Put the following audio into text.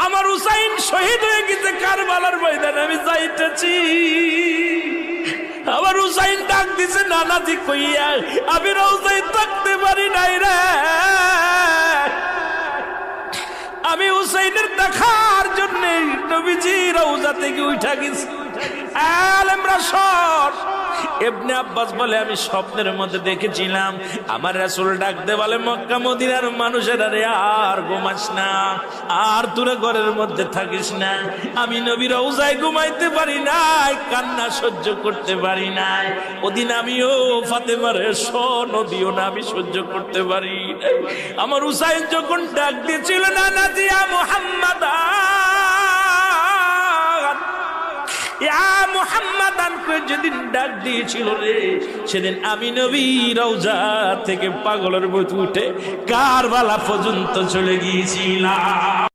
আমার হুসাইন শহীদ হয়ে গেছে কারবালার ময়দানে, আমি যাইতেছি। আমার হুসাইন ডাক দিছে নানাজি কইয়া, আমি রওজায় থাকতে পারি নাই রে, আমি হুসাইনের দেখার জন্য নবীজি রওজা থেকে উঠা গেছি। আলেমরা সর। ইবনে আব্বাস বলে আমি স্বপ্নের মধ্যে দেখেছিলাম আমার রাসূল ডাকতে বলে মক্কা মদিনার মানুষেরা রে আর ঘুমাস না, আর তোরা ঘরের মধ্যে থাকিস না। আমি নবী রওজায় ঘুমাইতে পারি নাই, কান্না সহ্য করতে পারি নাই। ওদিন আমিও ফাতেমারে নদীও না আমি সহ্য করতে পারি। আমার হুসাইন যখন ডাক দিয়েছিল না নাজিয়া মুহাম্মাদ মুহাম্মাদান করে যেদিন ডাক দিয়েছিল রে, সেদিন আমি নবী রওজা থেকে পাগলের মতো উঠে কারবালা পর্যন্ত চলে গিয়েছিলাম।